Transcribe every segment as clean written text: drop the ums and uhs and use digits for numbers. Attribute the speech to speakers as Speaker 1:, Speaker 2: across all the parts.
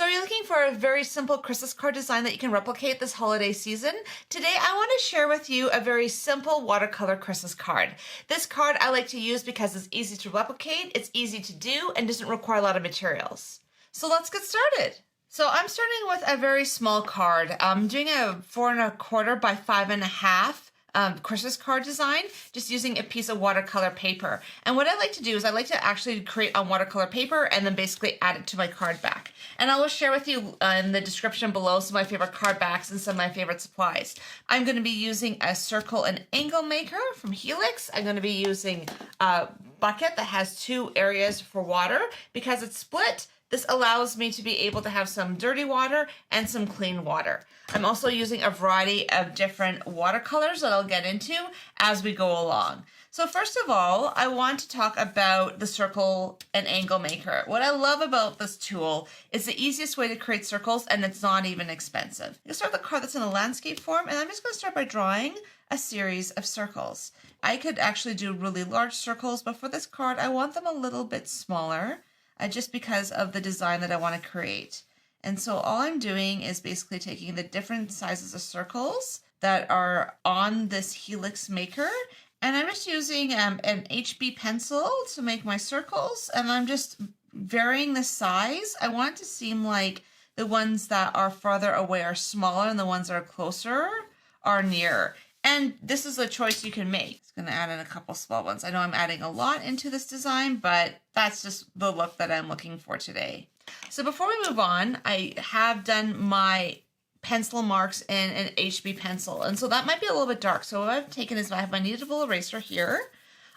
Speaker 1: So are you looking for a very simple Christmas card design that you can replicate this holiday season? Today I want to share with you a very simple watercolor Christmas card. This card I like to use because it's easy to replicate, it's easy to do, and doesn't require a lot of materials. So let's get started. So I'm starting with a very small card. I'm doing a 4¼ by 5½ Christmas card design, just using a piece of watercolor paper. And what I like to do is I like to actually create on watercolor paper and then basically add it to my card back. And I will share with you in the description below some of my favorite card backs and some of my favorite supplies. I'm going to be using a circle and angle maker from Helix. I'm going to be using a bucket that has 2 areas for water. Because it's split, this allows me to be able to have some dirty water and some clean water. I'm also using a variety of different watercolors that I'll get into as we go along. So first of all, I want to talk about the circle and angle maker. What I love about this tool is the easiest way to create circles, and it's not even expensive. You start with a card that's in a landscape form, and I'm just going to start by drawing a series of circles. I could actually do really large circles, but for this card, I want them a little bit smaller. Just because of the design that I want to create. And so all I'm doing is basically taking the different sizes of circles that are on this Helix maker, and I'm just using an HB pencil to make my circles, and I'm just varying the size. I want it to seem like the ones that are farther away are smaller and the ones that are closer are nearer. And this is a choice you can make. It's going to add in a couple small ones. I know I'm adding a lot into this design, but that's just the look that I'm looking for today. So before we move on, I have done my pencil marks in an HB pencil. And so that might be a little bit dark. So what I've taken is I have my kneadable eraser here.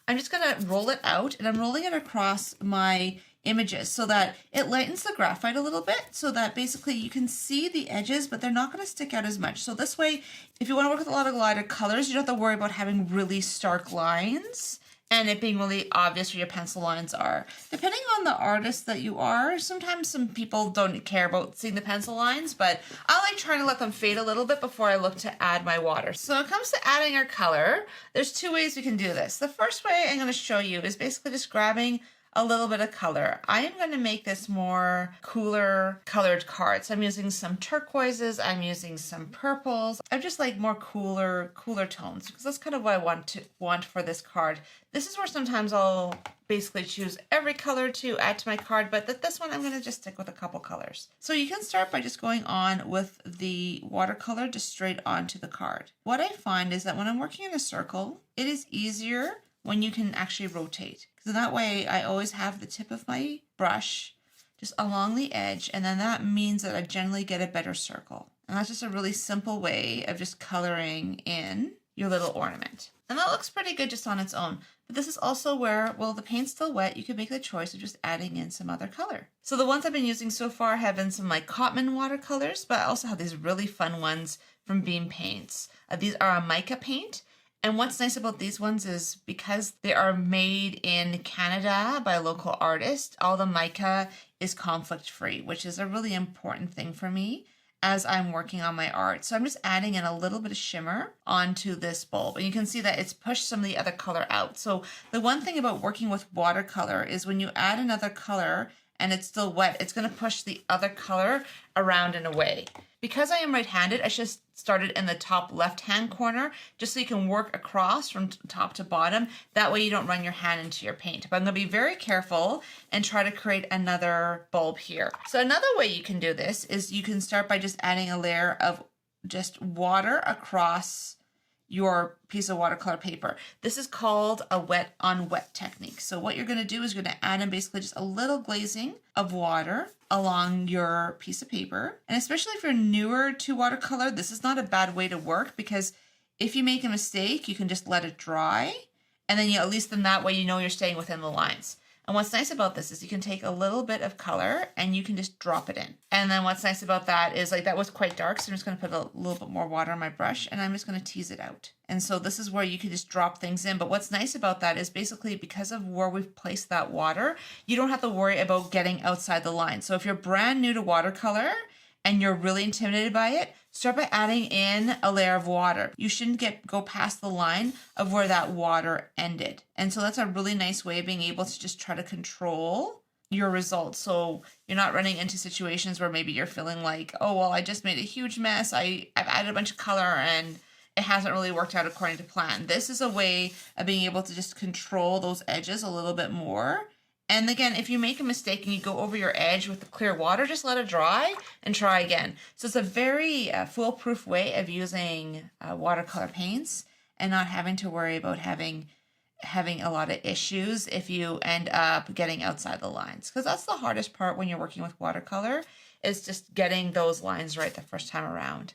Speaker 1: I'm just going to roll it out, and I'm rolling it across my images so that it lightens the graphite a little bit, so that basically you can see the edges, but they're not going to stick out as much. So this way, if you want to work with a lot of lighter colors, you don't have to worry about having really stark lines and it being really obvious where your pencil lines are. Depending on the artist that you are, sometimes some people don't care about seeing the pencil lines, but I like trying to let them fade a little bit before I look to add my water. So when it comes to adding our color, there's 2 ways we can do this. The first way I'm going to show you is basically just grabbing a little bit of color. I am going to make this more cooler colored cards. I'm using some turquoises, I'm using some purples. I just like more cooler tones, because that's kind of what I want for this card. This is where sometimes I'll basically choose every color to add to my card, but this one I'm going to just stick with a couple colors. So you can start by just going on with the watercolor just straight onto the card. What I find is that when I'm working in a circle, it is easier when you can actually rotate. So that way I always have the tip of my brush just along the edge, and then that means that I generally get a better circle. And that's just a really simple way of just coloring in your little ornament. And that looks pretty good just on its own. But this is also where, well, the paint's still wet, you can make the choice of just adding in some other color. So the ones I've been using so far have been some like Cotman watercolors, but I also have these really fun ones from Beam Paints. These are a mica paint. And what's nice about these ones is because they are made in Canada by a local artist, all the mica is conflict free, which is a really important thing for me as I'm working on my art. So I'm just adding in a little bit of shimmer onto this bulb. And you can see that it's pushed some of the other color out. So the one thing about working with watercolor is when you add another color and it's still wet, it's going to push the other color around and away. Because I am right-handed, I just started in the top left-hand corner just so you can work across from top to bottom. That way you don't run your hand into your paint. But I'm going to be very careful and try to create another bulb here. So another way you can do this is you can start by just adding a layer of just water across your piece of watercolor paper. This is called a wet on wet technique. So what you're going to do is you're going to add in basically just a little glazing of water along your piece of paper. And especially if you're newer to watercolor, this is not a bad way to work, because if you make a mistake, you can just let it dry. And then at least in that way, you know you're staying within the lines. And what's nice about this is you can take a little bit of color and you can just drop it in. And then what's nice about that is, like, that was quite dark, so I'm just going to put a little bit more water on my brush and I'm just going to tease it out. And so this is where you can just drop things in. But what's nice about that is basically because of where we've placed that water, you don't have to worry about getting outside the line. So if you're brand new to watercolor and you're really intimidated by it, start by adding in a layer of water. You shouldn't go past the line of where that water ended. And so that's a really nice way of being able to just try to control your results. So you're not running into situations where maybe you're feeling like, oh, well, I just made a huge mess. I've added a bunch of color and it hasn't really worked out according to plan. This is a way of being able to just control those edges a little bit more. And again, if you make a mistake and you go over your edge with the clear water, just let it dry and try again. So it's a very foolproof way of using watercolor paints and not having to worry about having a lot of issues if you end up getting outside the lines. Because that's the hardest part when you're working with watercolor, is just getting those lines right the first time around.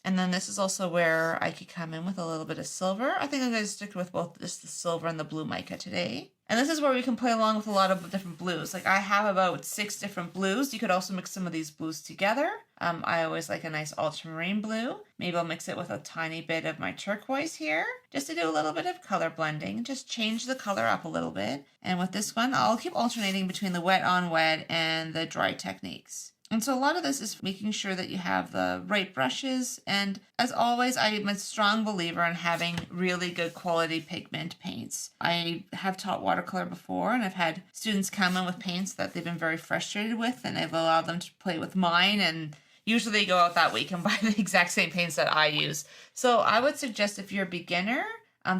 Speaker 1: And then this is also where I could come in with a little bit of silver. I think I'm going to stick with both just the silver and the blue mica today. And this is where we can play along with a lot of different blues. Like I have about 6 different blues. You could also mix some of these blues together. I always like a nice ultramarine blue. Maybe I'll mix it with a tiny bit of my turquoise here, just to do a little bit of color blending. Just change the color up a little bit. And with this one, I'll keep alternating between the wet on wet and the dry techniques. And so a lot of this is making sure that you have the right brushes. And as always, I'm a strong believer in having really good quality pigment paints. I have taught watercolor before, and I've had students come in with paints that they've been very frustrated with, and I've allowed them to play with mine, and usually they go out that week and buy the exact same paints that I use. So I would suggest if you're a beginner,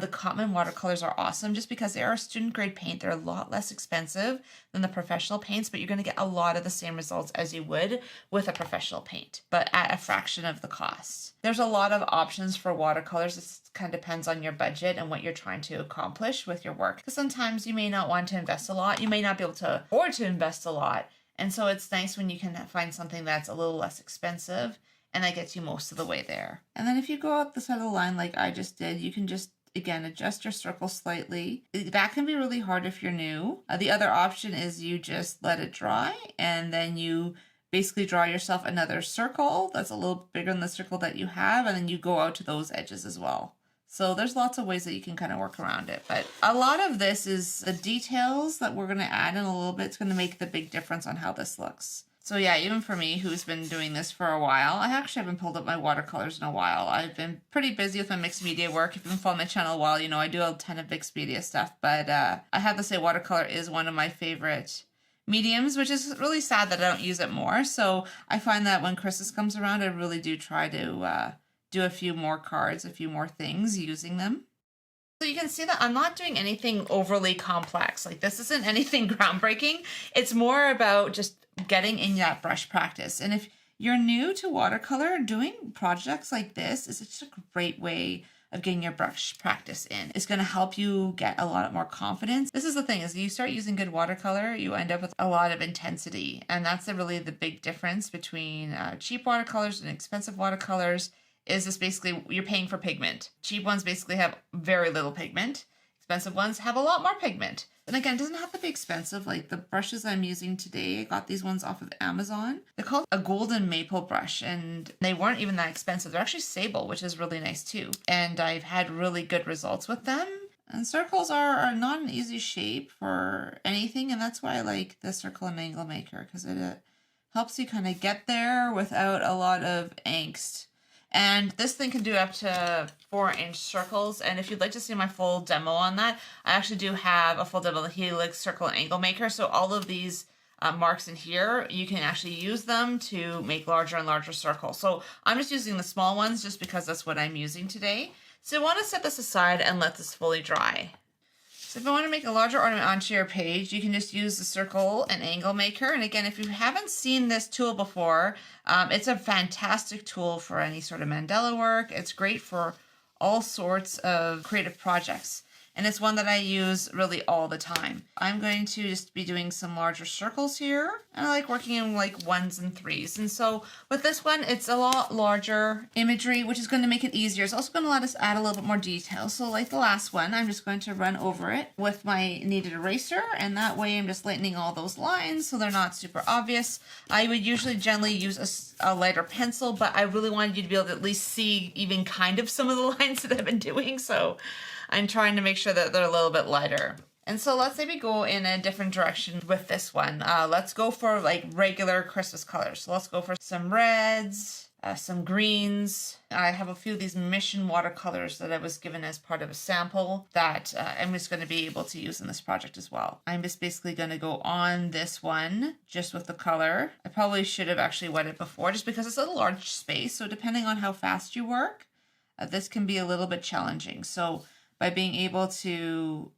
Speaker 1: the Cotman watercolors are awesome just because they are a student grade paint. They're a lot less expensive than the professional paints, but you're going to get a lot of the same results as you would with a professional paint, but at a fraction of the cost. There's a lot of options for watercolors. It kind of depends on your budget and what you're trying to accomplish with your work. Because sometimes you may not want to invest a lot. You may not be able to afford to invest a lot. And so it's nice when you can find something that's a little less expensive and that gets you most of the way there. And then if you go up the side of the line like I just did, you can just again, adjust your circle slightly. That can be really hard if you're new. The other option is you just let it dry and then you basically draw yourself another circle that's a little bigger than the circle that you have, and then you go out to those edges as well. So there's lots of ways that you can kind of work around it. But a lot of this is the details that we're going to add in a little bit. It's going to make the big difference on how this looks. So yeah, even for me, who's been doing this for a while, I actually haven't pulled up my watercolors in a while. I've been pretty busy with my mixed media work. If you've been following my channel a while, you know I do a ton of mixed media stuff. But I have to say watercolor is one of my favorite mediums, which is really sad that I don't use it more. So I find that when Christmas comes around, I really do try to do a few more cards, a few more things using them. So you can see that I'm not doing anything overly complex. Like this isn't anything groundbreaking. It's more about just getting in that brush practice. And if you're new to watercolor, doing projects like this is just a great way of getting your brush practice in. It's going to help you get a lot more confidence. This is the thing, is you start using good watercolor, you end up with a lot of intensity. And that's really the big difference between cheap watercolors and expensive watercolors. Is this basically you're paying for pigment. Cheap ones basically have very little pigment. Expensive ones have a lot more pigment. And again, it doesn't have to be expensive. Like the brushes I'm using today, I got these ones off of Amazon. They're called a golden maple brush, and they weren't even that expensive. They're actually sable, which is really nice too. And I've had really good results with them. And circles are not an easy shape for anything, and that's why I like the circle and angle maker, because it helps you kind of get there without a lot of angst. And this thing can do up to 4-inch circles. And if you'd like to see my full demo on that, I actually do have a full demo of the Helix Circle and Angle Maker. So all of these marks in here, you can actually use them to make larger and larger circles. So I'm just using the small ones just because that's what I'm using today. So you want to set this aside and let this fully dry. So if you want to make a larger ornament onto your page, you can just use the circle and angle maker. And again, if you haven't seen this tool before, it's a fantastic tool for any sort of mandala work. It's great for all sorts of creative projects. And it's one that I use really all the time. I'm going to just be doing some larger circles here. And I like working in like 1s and 3s. And so with this one, it's a lot larger imagery, which is going to make it easier. It's also going to let us add a little bit more detail. So like the last one, I'm just going to run over it with my kneaded eraser. And that way I'm just lightening all those lines so they're not super obvious. I would usually generally use a lighter pencil, but I really wanted you to be able to at least see even kind of some of the lines that I've been doing. So I'm trying to make sure that they're a little bit lighter. And so let's maybe go in a different direction with this one. Let's go for like regular Christmas colors. So let's go for some reds, some greens. I have a few of these Mission watercolors that I was given as part of a sample that I'm just going to be able to use in this project as well. I'm just basically going to go on this one just with the color. I probably should have actually wet it before just because it's a large space. So depending on how fast you work, this can be a little bit challenging. So by being able to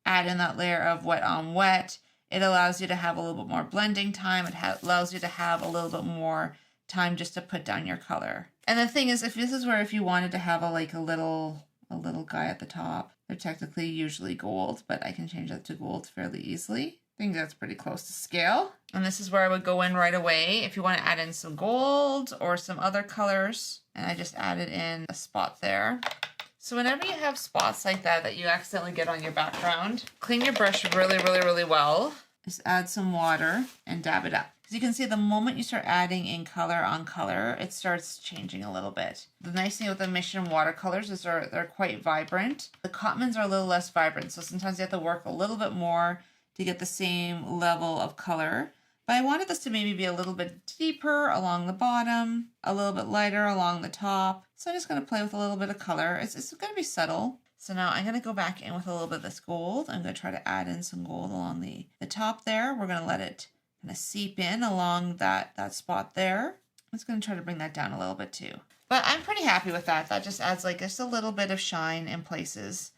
Speaker 1: add in that layer of wet on wet, it allows you to have a little bit more blending time. It allows you to have a little bit more time just to put down your color. And the thing is, if this is where if you wanted to have a little guy at the top, they're technically usually gold, but I can change that to gold fairly easily. I think that's pretty close to scale. And this is where I would go in right away if you want to add in some gold or some other colors. And I just added in a spot there. So whenever you have spots like that you accidentally get on your background, clean your brush really well. Just add some water and dab it up. As you can see, the moment you start adding in color on color, it starts changing a little bit. The nice thing with the Mission watercolors is they're quite vibrant. The Cotmans are a little less vibrant, so sometimes you have to work a little bit more to get the same level of color. But I wanted this to maybe be a little bit deeper along the bottom, a little bit lighter along the top. So I'm just going to play with a little bit of color. It's going to be subtle. So now I'm going to go back in with a little bit of this gold. I'm going to try to add in some gold along the top there. We're going to let it kind of seep in along that spot there. I'm just going to try to bring that down a little bit too. But I'm pretty happy with that. That just adds like just a little bit of shine in places.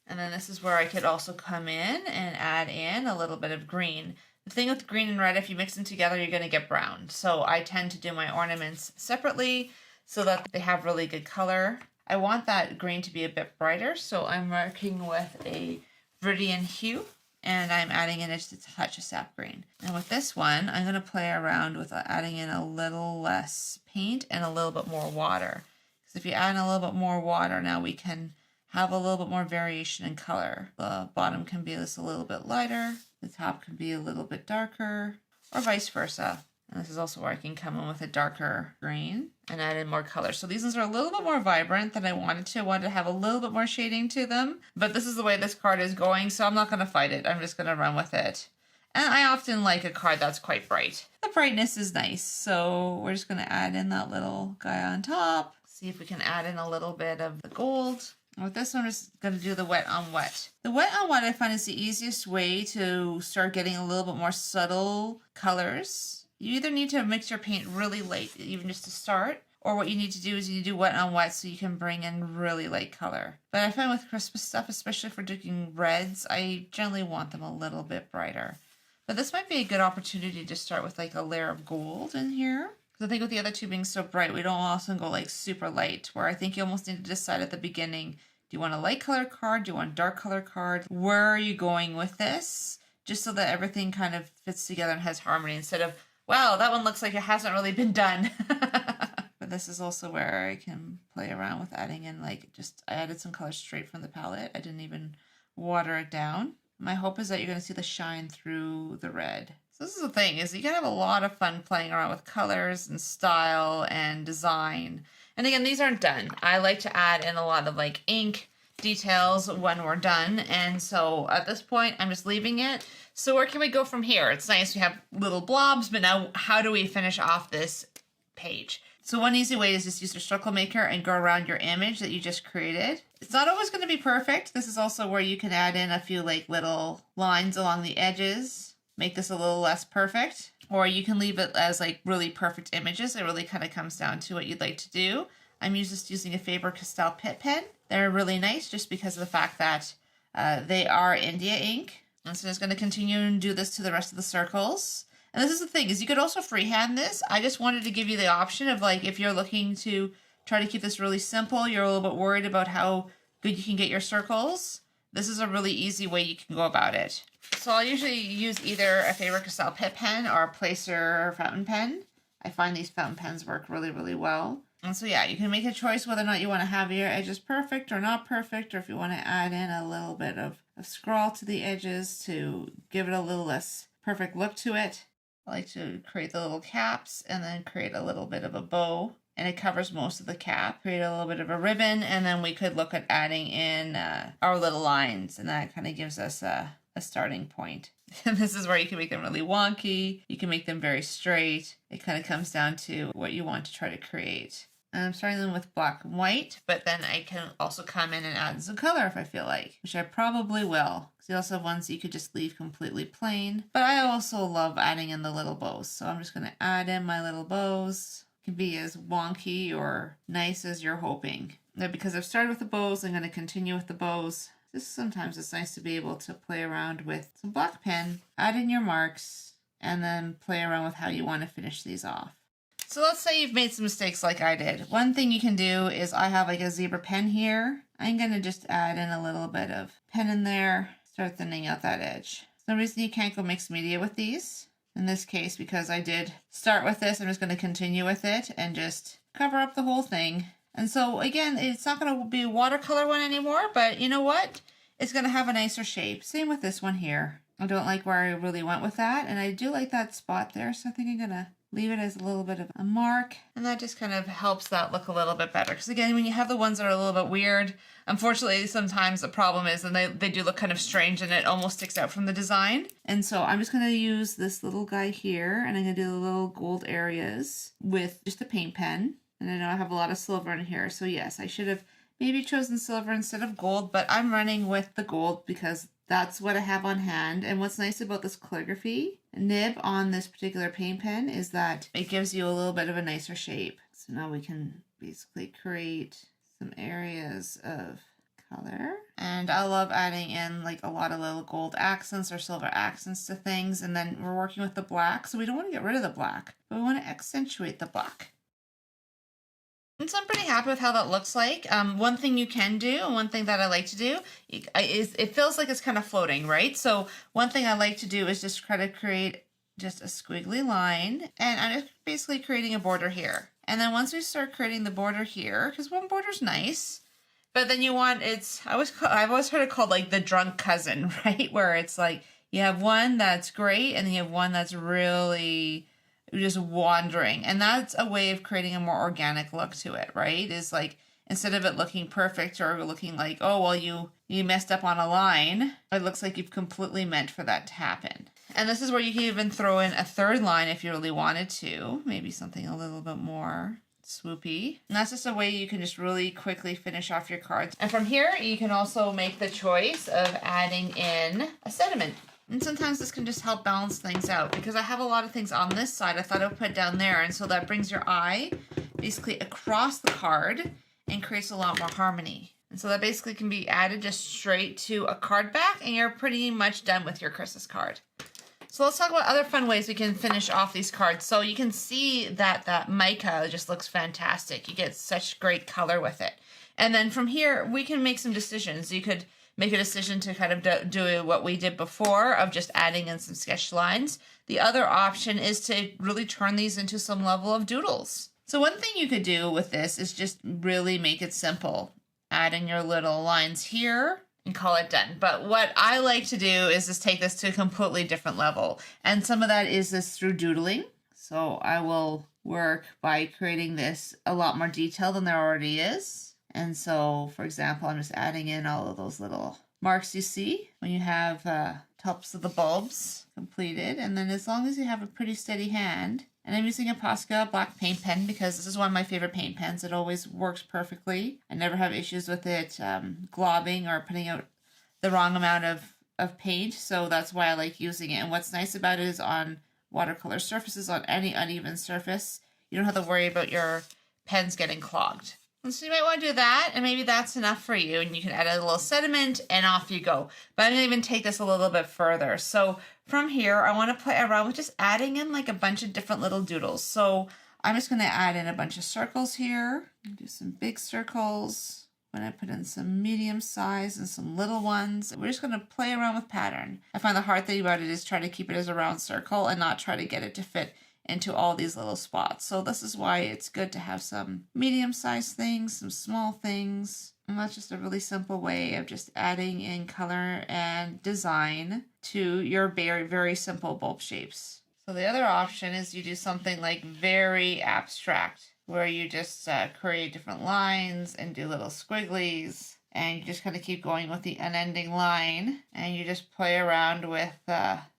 Speaker 1: And then this is where I could also come in and add in a little bit of green. The thing with green and red, if you mix them together, you're going to get brown. So I tend to do my ornaments separately so that they have really good color. I want that green to be a bit brighter, so I'm working with a Viridian hue, and I'm adding in just a touch of sap green. And with this one, I'm going to play around with adding in a little less paint and a little bit more water. Because if you add in a little bit more water, now we can have a little bit more variation in color. The bottom can be just a little bit lighter, the top can be a little bit darker, or vice versa. And this is also where I can come in with a darker green and add in more color. So these ones are a little bit more vibrant than I wanted to. I wanted to have a little bit more shading to them. But this is the way this card is going, so I'm not going to fight it. I'm just going to run with it. And I often like a card that's quite bright. The brightness is nice, so we're just going to add in that little guy on top. See if we can add in a little bit of the gold. With this one, I'm just going to do the wet on wet. The wet on wet I find is the easiest way to start getting a little bit more subtle colors. You either need to mix your paint really light, even just to start, or what you need to do is you do wet on wet so you can bring in really light color. But I find with Christmas stuff, especially for doing reds, I generally want them a little bit brighter. But this might be a good opportunity to start with like a layer of gold in here. I think with the other two being so bright, we don't also go like super light, where I think you almost need to decide at the beginning, do you want a light color card? Do you want a dark color card? Where are you going with this? Just so that everything kind of fits together and has harmony instead of, wow, that one looks like it hasn't really been done. But this is also where I can play around with adding in I added some color straight from the palette. I didn't even water it down. My hope is that you're going to see the shine through the red. This is the thing, is you can have a lot of fun playing around with colors and style and design. And again, these aren't done. I like to add in a lot of like ink details when we're done. And so at this point, I'm just leaving it. So where can we go from here? It's nice we have little blobs, but now how do we finish off this page? So one easy way is just use your circle maker and go around your image that you just created. It's not always going to be perfect. This is also where you can add in a few like little lines along the edges. Make this a little less perfect, or you can leave it as like really perfect images. It really kind of comes down to what you'd like to do. I'm just using a Faber-Castell Pitt pen. They're really nice just because of the fact that they are India ink. And so I'm just going to continue and do this to the rest of the circles. And this is the thing, is you could also freehand this. I just wanted to give you the option of like, if you're looking to try to keep this really simple, you're a little bit worried about how good you can get your circles. This is a really easy way you can go about it. So I'll usually use either a Faber-Castell Pitt pen or a Placer fountain pen. I find these fountain pens work really well. And so yeah, you can make a choice whether or not you want to have your edges perfect or not perfect, or if you want to add in a little bit of scrawl to the edges to give it a little less perfect look to it. I like to create the little caps and then create a little bit of a bow. And it covers most of the cap. Create a little bit of a ribbon, and then we could look at adding in our little lines, and that kind of gives us a a starting point. And this is where you can make them really wonky. You can make them very straight. It kind of comes down to what you want to try to create. And I'm starting them with black and white, but then I can also come in and add some color if I feel like, which I probably will. Because you also have ones you could just leave completely plain. But I also love adding in the little bows. So I'm just going to add in my little bows. It can be as wonky or nice as you're hoping. Now, because I've started with the bows, I'm going to continue with the bows. Just sometimes it's nice to be able to play around with some black pen, add in your marks, and then play around with how you want to finish these off. So let's say you've made some mistakes like I did. One thing you can do is I have like a zebra pen here. I'm going to just add in a little bit of pen in there, start thinning out that edge. No reason you can't go mixed media with these. In this case, because I did start with this, I'm just going to continue with it and just cover up the whole thing. And so again, it's not going to be a watercolor one anymore, but you know what? It's going to have a nicer shape. Same with this one here. I don't like where I really went with that, and I do like that spot there, so I think I'm going to leave it as a little bit of a mark, and that just kind of helps that look a little bit better. Because again, when you have the ones that are a little bit weird, unfortunately, sometimes the problem is, and they do look kind of strange, and it almost sticks out from the design. And so I'm just going to use this little guy here, and I'm going to do the little gold areas with just a paint pen. And I know I have a lot of silver in here, so yes, I should have maybe chosen silver instead of gold, but I'm running with the gold because that's what I have on hand. And what's nice about this calligraphy nib on this particular paint pen is that it gives you a little bit of a nicer shape. So now we can basically create some areas of color. And I love adding in like a lot of little gold accents or silver accents to things. And then we're working with the black. So we don't want to get rid of the black, but we want to accentuate the black. And so I'm pretty happy with how that looks like. One thing you can do, and one thing that I like to do, is it feels like it's kind of floating, right? So one thing I like to do is just try to create just a squiggly line, and I'm just basically creating a border here. And then once we start creating the border here, because one border's nice, but then you want, I've always heard it called like the drunk cousin, right? Where it's like you have one that's great, and then you have one that's really just wandering. And that's a way of creating a more organic look to it, right? Is like, instead of it looking perfect or looking like, oh, well, you messed up on a line, it looks like you've completely meant for that to happen. And this is where you can even throw in a third line if you really wanted to, maybe something a little bit more swoopy. And that's just a way you can just really quickly finish off your cards. And from here, you can also make the choice of adding in a sentiment. And sometimes this can just help balance things out because I have a lot of things on this side. I thought I would put down there. And so that brings your eye basically across the card and creates a lot more harmony. And so that basically can be added just straight to a card back and you're pretty much done with your Christmas card. So let's talk about other fun ways we can finish off these cards. So you can see that that mica just looks fantastic. You get such great color with it. And then from here, we can make some decisions. You could make a decision to kind of do what we did before of just adding in some sketch lines. The other option is to really turn these into some level of doodles. So one thing you could do with this is just really make it simple. Add in your little lines here and call it done. But what I like to do is just take this to a completely different level. And some of that is this through doodling. So I will work by creating this a lot more detail than there already is. And so, for example, I'm just adding in all of those little marks you see when you have tops of the bulbs completed. And then as long as you have a pretty steady hand, and I'm using a Posca black paint pen because this is one of my favorite paint pens. It always works perfectly. I never have issues with it globbing or putting out the wrong amount of paint. So that's why I like using it. And what's nice about it is on watercolor surfaces, on any uneven surface, you don't have to worry about your pens getting clogged. And so you might want to do that, and maybe that's enough for you, and you can add a little sediment, and off you go. But I'm going to even take this a little bit further. So from here, I want to play around with just adding in like a bunch of different little doodles. So I'm just going to add in a bunch of circles here, do some big circles. I'm going to put in some medium size and some little ones. We're just going to play around with pattern. I find the hard thing about it is try to keep it as a round circle and not try to get it to fit into all these little spots. So this is why it's good to have some medium-sized things, some small things. And that's just a really simple way of just adding in color and design to your very, very simple bulb shapes. So the other option is you do something like very abstract, where you just create different lines and do little squigglies. And you just kind of keep going with the unending line, and you just play around with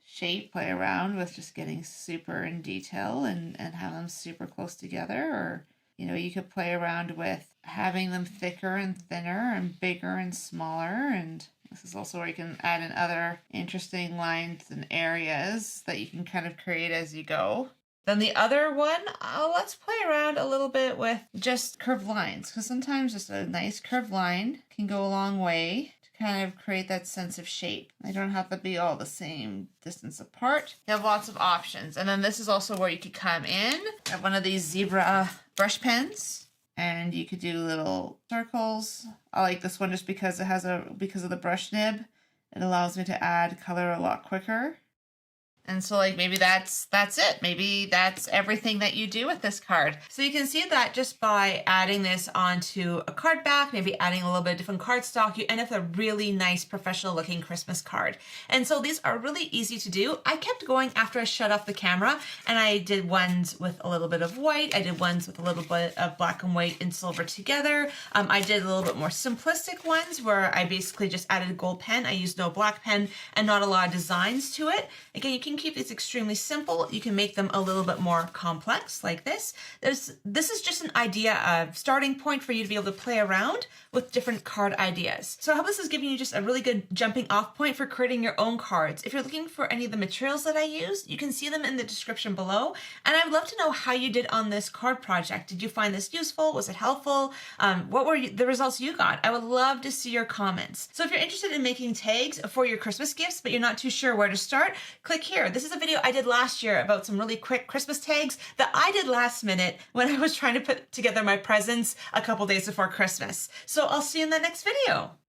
Speaker 1: shape, play around with just getting super in detail and have them super close together. Or, you know, you could play around with having them thicker and thinner and bigger and smaller. And this is also where you can add in other interesting lines and areas that you can kind of create as you go. Then the other one, let's play around a little bit with just curved lines, because sometimes just a nice curved line can go a long way to kind of create that sense of shape. They don't have to be all the same distance apart. You have lots of options. And then this is also where you could come in at one of these zebra brush pens, and you could do little circles. I like this one just because it has because of the brush nib. It allows me to add color a lot quicker. And so like maybe that's it. Maybe that's everything that you do with this card. So you can see that just by adding this onto a card back, maybe adding a little bit of different cardstock, you end up with a really nice professional looking Christmas card. And so these are really easy to do. I kept going after I shut off the camera, and I did ones with a little bit of white. I did ones with a little bit of black and white and silver together. I did a little bit more simplistic ones where I basically just added a gold pen. I used no black pen and not a lot of designs to it. Again, you can keep these extremely simple. You can make them a little bit more complex like this. This is just an idea, a starting point for you to be able to play around with different card ideas. So I hope this is giving you just a really good jumping off point for creating your own cards. If you're looking for any of the materials that I use, you can see them in the description below. And I would love to know how you did on this card project. Did you find this useful? Was it helpful? What were the results you got? I would love to see your comments. So if you're interested in making tags for your Christmas gifts, but you're not too sure where to start, click here. This is a video I did last year about some really quick Christmas tags that I did last minute when I was trying to put together my presents a couple days before Christmas. So I'll see you in the next video.